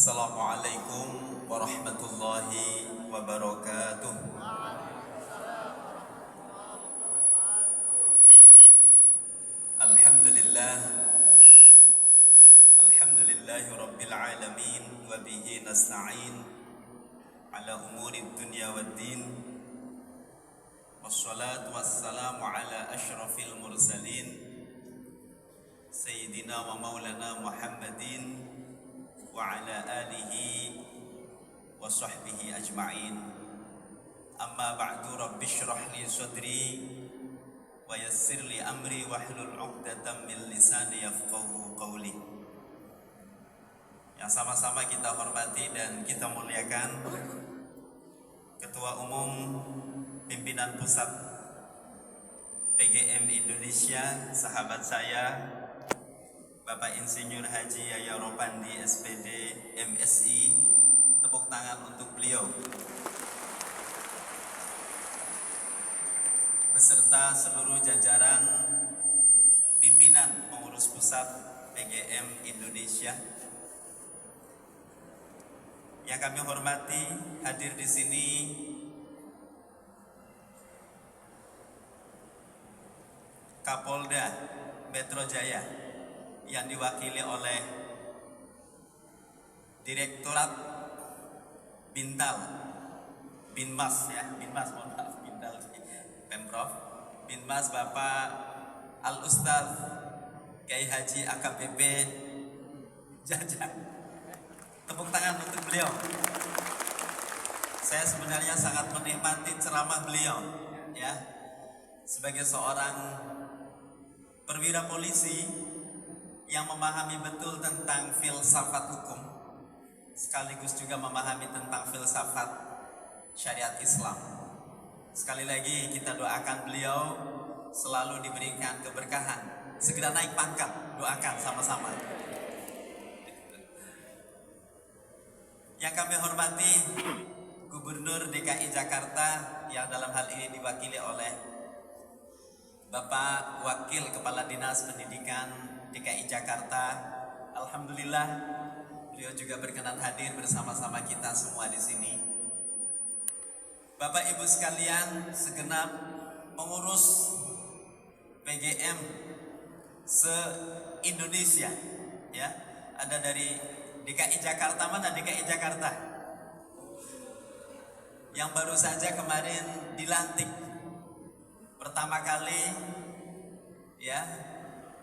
Assalamualaikum warahmatullahi wabarakatuh. Alhamdulillah, alhamdulillahi rabbil alamin, wa bihi nasta'in ala umuri dunya waddin. Wassalatu wassalamu ala ashrafil mursalin Sayyidina wa maulana Muhammadin wa ala alihi wa sahbihi ajma'in. Amma ba'du, rabbi shrah li sadri wa yassir li amri wahlul 'uqdatam min lisani yafqahu qawli. Yang sama-sama kita hormati dan kita muliakan Ketua Umum Pimpinan Pusat PGM Indonesia, sahabat saya Bapak Insinyur Haji Yahya Ropandi SPD MSI. Tepuk tangan untuk beliau beserta seluruh jajaran pimpinan pengurus pusat PGM Indonesia. Yang kami hormati, hadir di sini Kapolda Metro Jaya yang diwakili oleh Direktorat Bintal, Binmas ya, Binmas, mohon maaf, Bintal Pemprov, Binmas Bapak Al-Ustadz Kiai Haji AKBP Jajang. Tepuk tangan untuk beliau. Saya sebenarnya sangat menikmati ceramah beliau ya. Sebagai seorang perwira polisi yang memahami betul tentang filsafat hukum, sekaligus juga memahami tentang filsafat syariat Islam. Sekali lagi kita doakan beliau selalu diberikan keberkahan, segera naik pangkat, doakan sama-sama. Yang kami hormati Gubernur DKI Jakarta yang dalam hal ini diwakili oleh Bapak Wakil Kepala Dinas Pendidikan DKI Jakarta. Alhamdulillah beliau juga berkenan hadir bersama-sama kita semua di sini. Bapak Ibu sekalian, segenap pengurus PGM se-Indonesia ya. Ada dari DKI Jakarta, mana DKI Jakarta? Yang baru saja kemarin dilantik pertama kali ya,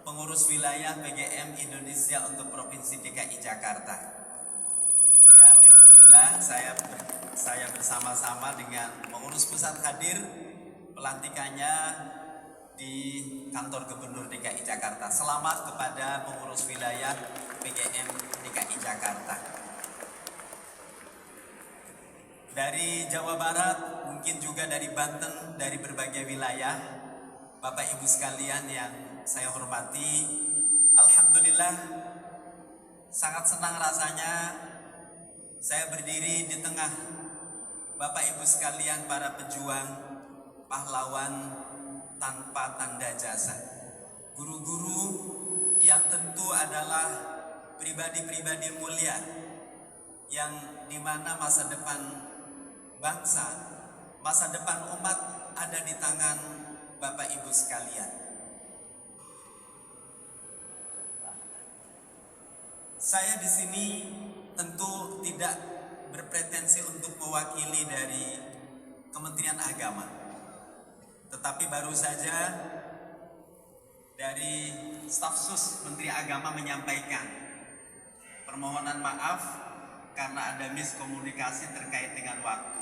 pengurus wilayah PGM Indonesia untuk Provinsi DKI Jakarta. Ya, alhamdulillah saya bersama-sama dengan pengurus pusat hadir pelantikannya di kantor Gubernur DKI Jakarta. Selamat kepada pengurus wilayah PGM DKI Jakarta. Dari Jawa Barat, mungkin juga dari Banten, dari berbagai wilayah, Bapak Ibu sekalian yang saya hormati, alhamdulillah sangat senang rasanya saya berdiri di tengah Bapak Ibu sekalian, para pejuang, pahlawan tanpa tanda jasa, guru-guru yang tentu adalah pribadi-pribadi mulia yang dimana masa depan bangsa, masa depan umat ada di tangan Bapak Ibu sekalian. Saya di sini tentu tidak berpretensi untuk mewakili dari Kementerian Agama, tetapi baru saja dari staf sus Menteri Agama menyampaikan permohonan maaf karena ada miskomunikasi terkait dengan waktu.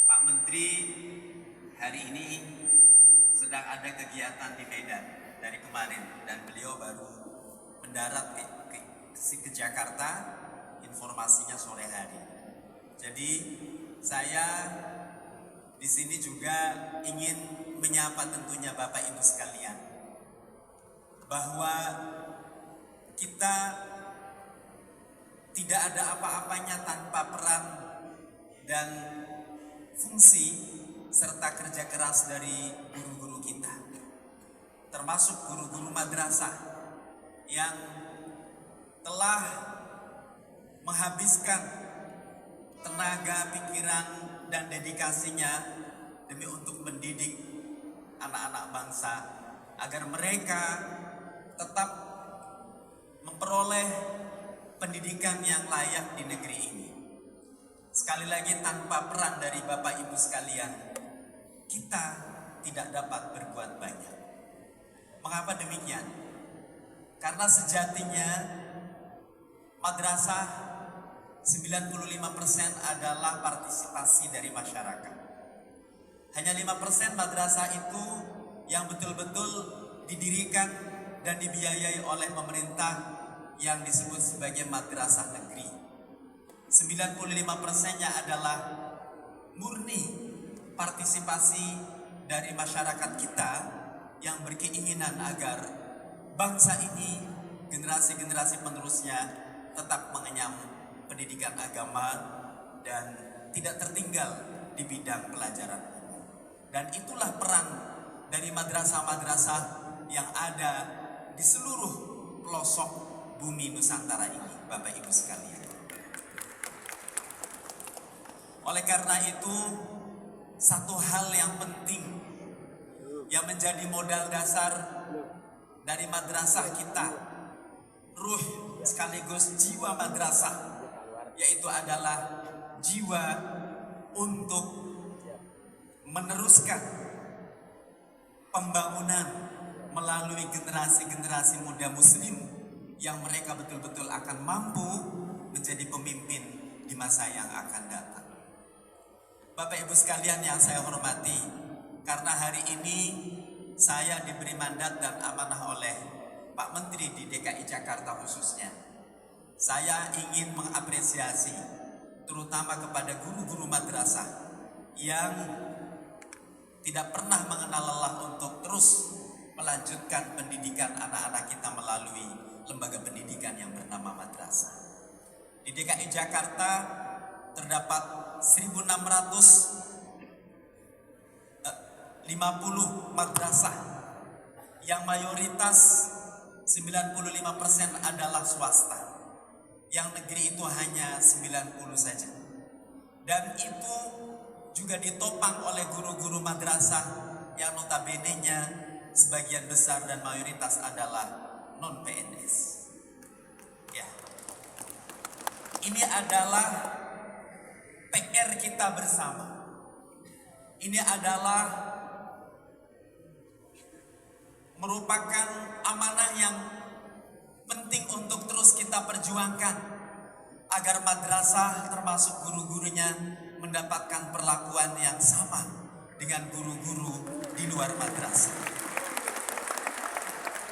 Pak Menteri hari ini sedang ada kegiatan di Medan dari kemarin dan beliau baru mendarat ke Jakarta, informasinya sore hari. Jadi saya di sini juga ingin menyapa tentunya Bapak Ibu sekalian bahwa kita tidak ada apa-apanya tanpa peran dan fungsi serta kerja keras dari guru-guru kita, termasuk guru-guru madrasah yang telah menghabiskan tenaga, pikiran, dan dedikasinya demi untuk mendidik anak-anak bangsa agar mereka tetap memperoleh pendidikan yang layak di negeri ini. Sekali lagi, tanpa peran dari Bapak Ibu sekalian, kita tidak dapat berbuat banyak. Mengapa demikian? Karena sejatinya madrasah 95% adalah partisipasi dari masyarakat. Hanya 5% madrasah itu yang betul-betul didirikan dan dibiayai oleh pemerintah yang disebut sebagai madrasah negeri. 95%-nya adalah murni partisipasi dari masyarakat kita yang berkeinginan agar bangsa ini, generasi-generasi penerusnya tetap mengenyam pendidikan agama dan tidak tertinggal di bidang pelajaran. Dan itulah peran dari madrasah-madrasah yang ada di seluruh pelosok bumi Nusantara ini, Bapak Ibu sekalian. Oleh karena itu, satu hal yang penting yang menjadi modal dasar dari madrasah kita, ruh sekaligus jiwa madrasah, yaitu adalah jiwa untuk meneruskan pembangunan melalui generasi-generasi muda muslim yang mereka betul-betul akan mampu menjadi pemimpin di masa yang akan datang. Bapak Ibu sekalian yang saya hormati, karena hari ini saya diberi mandat dan amanah oleh Pak Menteri di DKI Jakarta khususnya. Saya ingin mengapresiasi terutama kepada guru-guru madrasah yang tidak pernah mengenal lelah untuk terus melanjutkan pendidikan anak-anak kita melalui lembaga pendidikan yang bernama madrasah. Di DKI Jakarta terdapat 1.650 madrasah yang mayoritas 95% adalah swasta. Yang negeri itu hanya 90 saja. Dan itu juga ditopang oleh guru-guru madrasah yang notabene-nya sebagian besar dan mayoritas adalah non-PNS. Ya. Ini adalah PR kita bersama. Ini adalah merupakan amanah yang penting untuk terus kita perjuangkan agar madrasah termasuk guru-gurunya mendapatkan perlakuan yang sama dengan guru-guru di luar madrasah.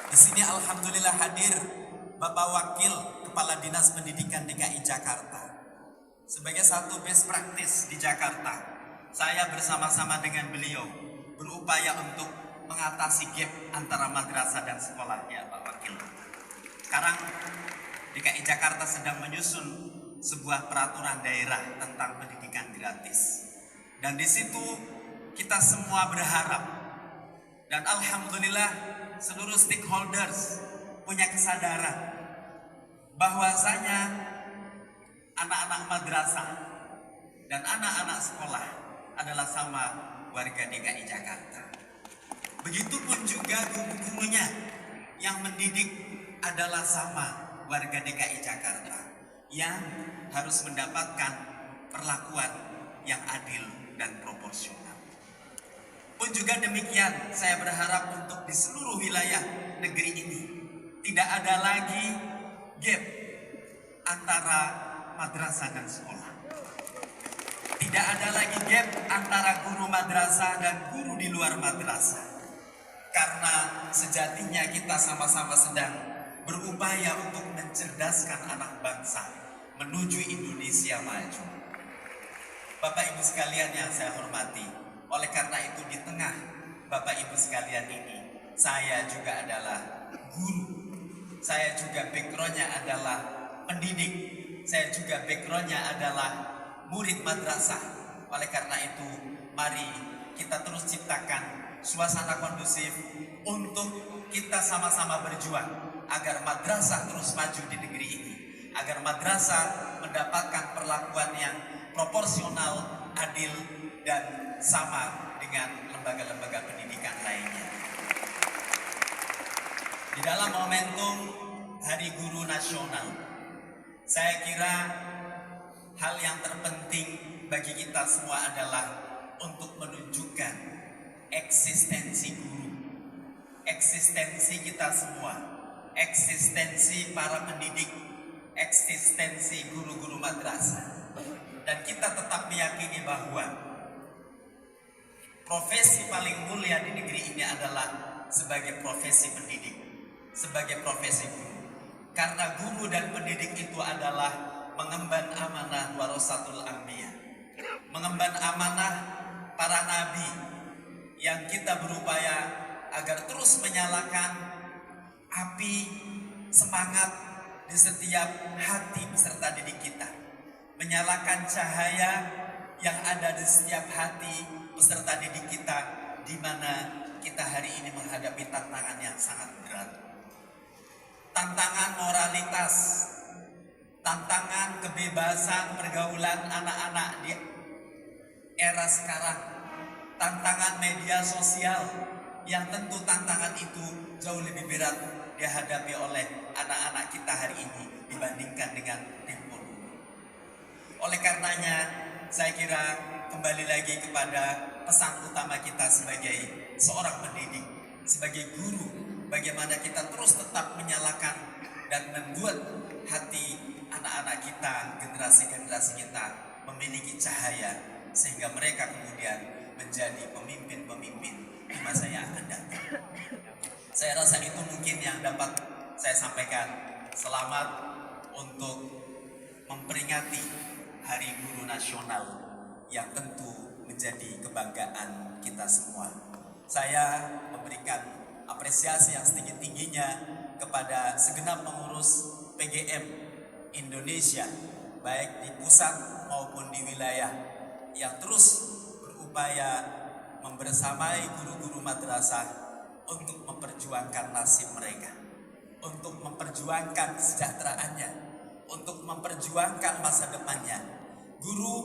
Di sini alhamdulillah hadir Bapak Wakil Kepala Dinas Pendidikan DKI Jakarta. Sebagai satu best practice di Jakarta, saya bersama-sama dengan beliau berupaya untuk mengatasi gap antara madrasah dan sekolah, ya Pak Wakil. Sekarang DKI Jakarta sedang menyusun sebuah peraturan daerah tentang pendidikan gratis. Dan di situ kita semua berharap, dan alhamdulillah seluruh stakeholders punya kesadaran bahwasanya anak-anak madrasah dan anak-anak sekolah adalah sama warga DKI Jakarta. Begitupun juga guru-gurunya yang mendidik adalah sama warga DKI Jakarta yang harus mendapatkan perlakuan yang adil dan proporsional. Pun juga demikian, saya berharap untuk di seluruh wilayah negeri ini tidak ada lagi gap antara madrasah dan sekolah. Tidak ada lagi gap antara guru madrasah dan guru di luar madrasah. Karena sejatinya kita sama-sama sedang berupaya untuk mencerdaskan anak bangsa menuju Indonesia maju. Bapak Ibu sekalian yang saya hormati, oleh karena itu di tengah Bapak Ibu sekalian ini, saya juga adalah guru. Saya juga backgroundnya adalah pendidik. Saya juga backgroundnya adalah murid madrasah. Oleh karena itu, mari kita terus ciptakan suasana kondusif untuk kita sama-sama berjuang agar madrasah terus maju di negeri ini, agar madrasah mendapatkan perlakuan yang proporsional, adil, dan sama dengan lembaga-lembaga pendidikan lainnya. Di dalam momentum Hari Guru Nasional, saya kira hal yang terpenting bagi kita semua adalah untuk menunjukkan eksistensi guru, eksistensi kita semua, eksistensi para pendidik, eksistensi guru-guru madrasah. Dan kita tetap meyakini bahwa profesi paling mulia di negeri ini adalah sebagai profesi pendidik, sebagai profesi guru. Karena guru dan pendidik itu adalah mengemban amanah warasatul anbiya, mengemban amanah para nabi yang kita berupaya agar terus menyalakan api semangat di setiap hati peserta didik kita, menyalakan cahaya yang ada di setiap hati peserta didik kita, di mana kita hari ini menghadapi tantangan yang sangat berat. Tantangan moralitas, tantangan kebebasan pergaulan anak-anak di era sekarang, tantangan media sosial yang tentu tantangan itu jauh lebih berat dihadapi oleh anak-anak kita hari ini dibandingkan dengan tempo dulu. Oleh karenanya, saya kira kembali lagi kepada pesan utama kita sebagai seorang pendidik, sebagai guru, bagaimana kita terus tetap menyalakan dan membuat hati anak-anak kita, generasi-generasi kita memiliki cahaya sehingga mereka kemudian menjadi pemimpin-pemimpin di masa yang akan datang. Saya rasa itu mungkin yang dapat saya sampaikan. Selamat untuk memperingati Hari Guru Nasional yang tentu menjadi kebanggaan kita semua. Saya memberikan apresiasi yang setinggi-tingginya kepada segenap pengurus PGM Indonesia, baik di pusat maupun di wilayah, yang terus berupaya membersamai guru-guru madrasah untuk memperjuangkan nasib mereka, untuk memperjuangkan kesejahteraannya, untuk memperjuangkan masa depannya. Guru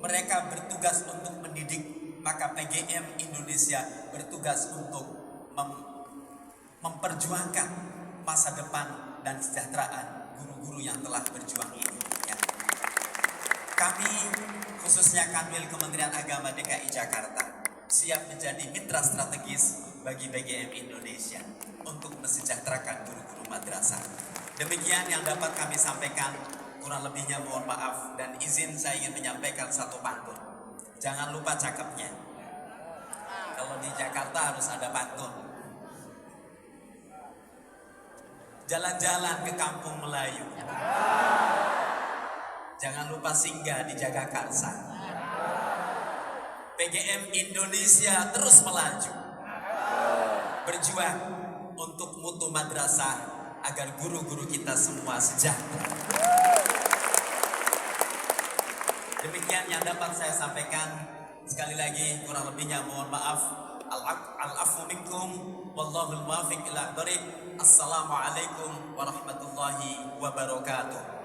mereka bertugas untuk mendidik, maka PGM Indonesia bertugas untuk memperjuangkan masa depan dan kesejahteraan guru-guru yang telah berjuang ini. Ya. Kami khususnya Kanwil Kementerian Agama DKI Jakarta siap menjadi mitra strategis bagi PGM Indonesia untuk mensejahterakan guru-guru madrasah. Demikian yang dapat kami sampaikan, kurang lebihnya mohon maaf, dan izin saya ingin menyampaikan satu pantun. Jangan lupa cakepnya. Kalau di Jakarta harus ada pantun. Jalan-jalan ke kampung Melayu, jangan lupa singgah di Jagakarsa. PGM Indonesia terus melaju, berjuang untuk mutu madrasah agar guru-guru kita semua sejahtera. Demikian yang dapat saya sampaikan. Sekali lagi kurang lebihnya mohon maaf. Al-afu minkum wallahul muwaffiq ila thoriq. Assalamualaikum warahmatullahi wabarakatuh.